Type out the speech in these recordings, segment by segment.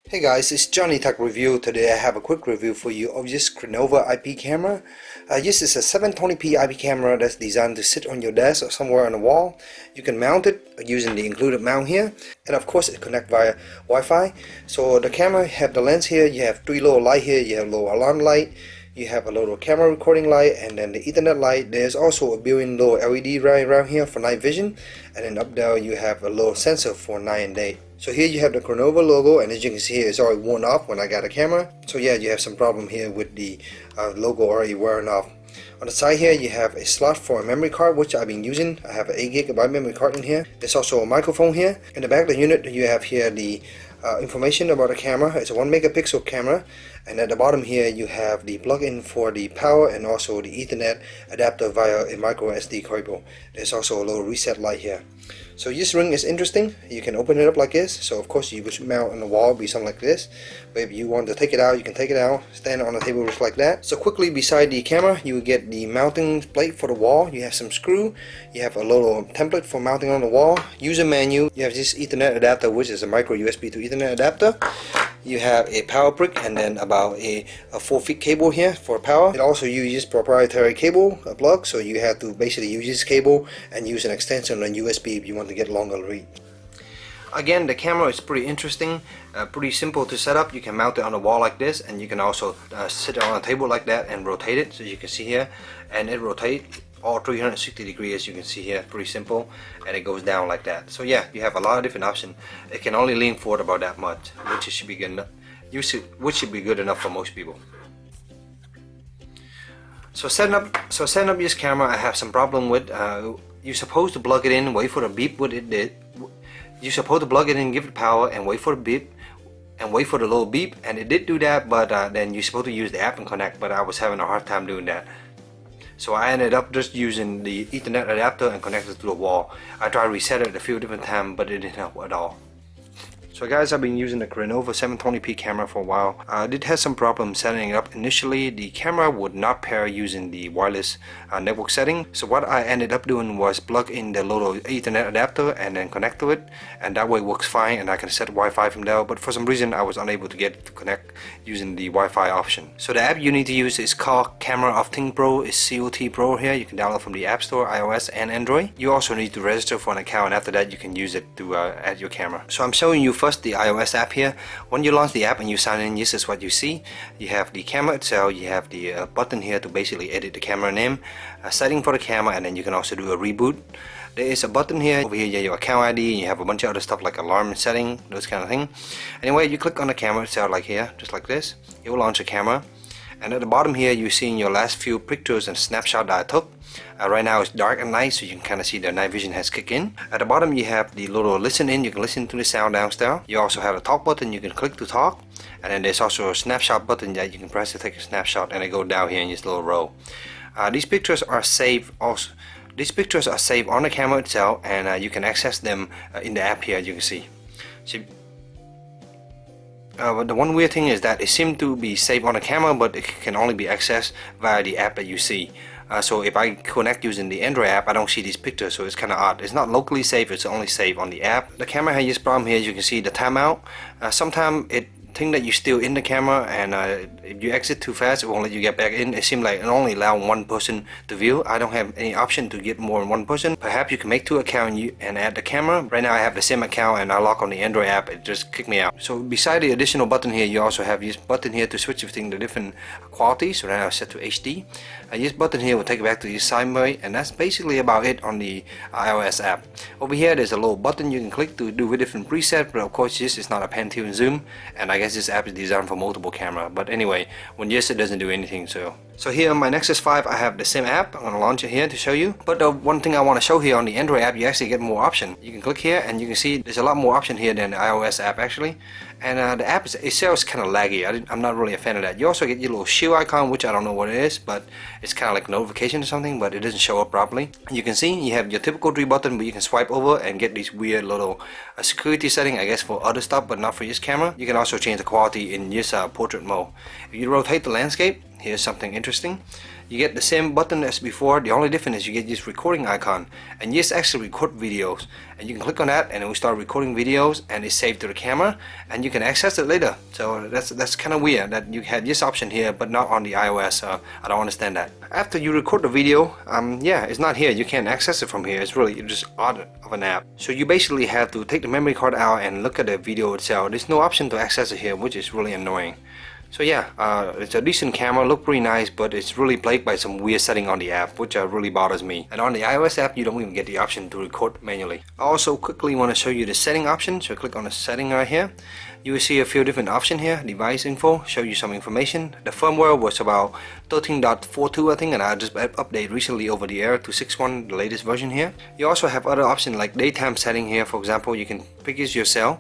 Hey guys, it's JohnyTechReview. Today I have a quick review for you of this Crenova IP camera. This is a 720p IP camera that's designed to sit on your desk or somewhere on the wall. You can mount it using the included mount here, and of course it connects via Wi-Fi. So the camera have the lens here, you have three little light here, you have a little alarm light, you have a little camera recording light, and then the Ethernet light. There's also a built-in little LED right around here for night vision, and then up there you have a little sensor for night and day. So here you have the Crenova logo, and as you can see here, it's already worn off when I got a camera. So yeah, you have some problem here with the logo already wearing off. On the side here you have a slot for a memory card, which I've been using. I have an 8GB memory card in here. There's also a microphone here. In the back of the unit you have here the information about the camera. It's a 1 megapixel camera, and at the bottom here you have the plug-in for the power and also the Ethernet adapter via a micro SD cable. There's also a little reset light here. So this ring is interesting. You can open it up like this. So of course you would mount on the wall, be something like this. But if you want to take it out, you can take it out, stand it on the table just like that. So quickly beside the camera, you get the mounting plate for the wall. You have some screw. You have a little template for mounting on the wall. User menu. You have this Ethernet adapter, which is a micro USB to Ethernet adapter. You have a power brick, and then about a 4 feet cable here for power. It also uses proprietary cable, a plug, so you have to basically use this cable and use an extension on USB if you want to get longer read. Again, the camera is pretty interesting, pretty simple to set up. You can mount it on the wall like this, and you can also sit it on a table like that and rotate it, so you can see here, and it rotates all 360 degrees, as you can see here. Pretty simple, and it goes down like that. So yeah, you have a lot of different options. It can only lean forward about that much, which should be good enough. Which should be good enough for most people. So setting up this camera, I have some problem with. You're supposed to plug it in, wait for the beep. What it did. You're supposed to plug it in, give it power, and wait for the beep, and wait for the little beep, and it did do that. But then you're supposed to use the app and connect. But I was having a hard time doing that. So I ended up just using the Ethernet adapter and connected to the wall. I tried to reset it a few different times, but it didn't help at all. So guys, I've been using the Crenova 720p camera for a while. I did have some problems setting it up initially. The camera would not pair using the wireless network setting. So what I ended up doing was plug in the little Ethernet adapter and then connect to it, and that way it works fine, and I can set Wi-Fi from there. But for some reason I was unable to get it to connect using the Wi-Fi option. So the app you need to use is called Camera of Thing Pro. It's COT Pro here. You can download from the App Store, iOS and Android. You also need to register for an account, and after that you can use it to add your camera. So I'm showing you first the iOS app here. When you launch the app and you sign in, this is what you see. You have the camera itself, you have the button here to basically edit the camera name, a setting for the camera, and then you can also do a reboot. There is a button here. Over here you have your account ID, and you have a bunch of other stuff like alarm setting, those kind of thing. Anyway, you click on the camera itself like here, just like this. It will launch the camera. And at the bottom here you see your last few pictures and snapshot that I took. Right now it's dark at night, so you can kind of see the night vision has kicked in. At the bottom you have the little listen in. You can listen to the sound downstairs. You also have a talk button. You can click to talk, and then there's also a snapshot button that you can press to take a snapshot, and it goes down here in this little row. These pictures are saved also. These pictures are saved on the camera itself, and you can access them in the app here. You can see. But the one weird thing is that it seems to be saved on the camera, but it can only be accessed via the app that you see. So if I connect using the Android app, I don't see these pictures, so it's kind of odd. It's not locally saved, it's only saved on the app. The camera has this problem here. As you can see the timeout. Sometimes it think that you're still in the camera, and if you exit too fast, it won't let you get back in. It seems like it only allows one person to view. I don't have any option to get more than one person. Perhaps you can make two accounts and add the camera. Right now I have the same account, and I lock on the Android app, it just kicked me out. So beside the additional button here, you also have this button here to switch between the different qualities. So right now I set to HD. This button here will take it back to the side mode, and that's basically about it on the iOS app. Over here there's a little button you can click to do a different preset, but of course this is not a pan, tilt, and zoom, and I guess this app is designed for multiple camera. But anyway, when yes, it doesn't do anything. So here on my Nexus 5 I have the same app. I'm going to launch it here to show you. But the one thing I want to show here on the Android app, you actually get more option. You can click here and you can see there's a lot more option here than the iOS app actually. And the app itself is kind of laggy. I'm not really a fan of that. You also get your little shield icon, which I don't know what it is, but it's kind of like a notification or something, but it doesn't show up properly. You can see you have your typical 3 button, but you can swipe over and get these weird little security setting, I guess, for other stuff, but not for this camera. You can also change the quality in this portrait mode. If you rotate the landscape, here's something interesting. You get the same button as before. The only difference is you get this recording icon, and yes, actually record videos, and you can click on that and it will start recording videos, and it's saved to the camera and you can access it later. So that's kind of weird that you have this option here but not on the iOS. I don't understand that. After you record the video, yeah, it's not here. You can't access it from here. It's really just odd of an app. So you basically have to take the memory card out and look at the video itself. There's no option to access it here, which is really annoying. So yeah, it's a decent camera, look pretty nice, but it's really plagued by some weird setting on the app, which really bothers me. And on the iOS app, you don't even get the option to record manually. I also quickly want to show you the setting option. So click on the setting right here. You will see a few different options here. Device info, show you some information. The firmware was about 13.42 I think, and I just updated recently over the air to 6.1, the latest version here. You also have other options like daytime setting here. For example, you can pick it yourself.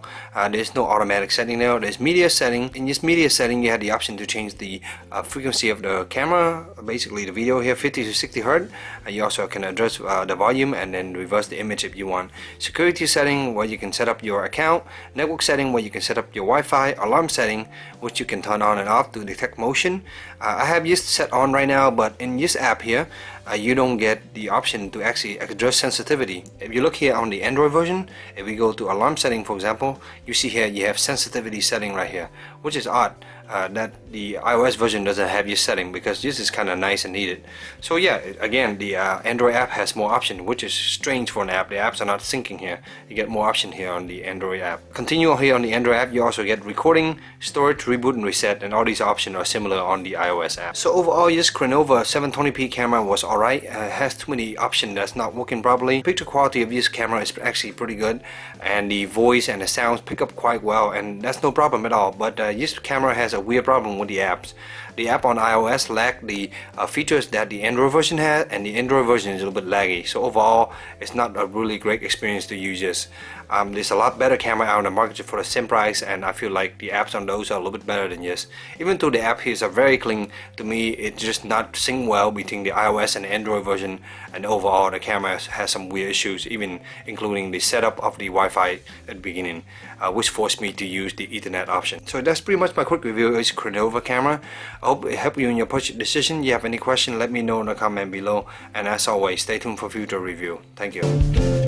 There's no automatic setting there. There's media setting. In this media setting, you have the option to change the frequency of the camera, basically the video here, 50 to 60 Hz. You also can adjust the volume and then reverse the image if you want. Security setting, where you can set up your account. Network setting, where you can set up your Wi-Fi. Alarm setting, which you can turn on and off to detect motion. I have this set on right now, but in this app here, you don't get the option to actually adjust sensitivity. If you look here on the Android version, if we go to alarm setting, for example, you see here you have sensitivity setting right here, which is odd that the iOS version doesn't have this setting, because this is kind of nice and needed. So yeah, again, the Android app has more option, which is strange for an app. The apps are not syncing here. You get more option here on the Android app. Continue here on the Android app, you also get recording, storage, reboot and reset, and all these options are similar on the iOS app. So overall, this Crenova 720p camera was alright. It has too many options that's not working properly. Picture quality of this camera is actually pretty good, and the voice and the sounds pick up quite well, and that's no problem at all. But this camera has a weird problem with the apps. The app on iOS lack the features that the Android version has, and the Android version is a little bit laggy. So overall, it's not a really great experience to use this. There's a lot better camera out on the market for the same price, and I feel like the apps on those are a little bit better than this. Even though the app here are very clean, to me it's just not sync well between the iOS and the Android version, and overall the camera has some weird issues, even including the setup of the Wi-Fi at the beginning, which forced me to use the Ethernet option. So that's pretty much my quick review of this Crenova camera. I hope it helped you in your purchase decision. If you have any question, let me know in the comment below, and as always, stay tuned for future review. Thank you.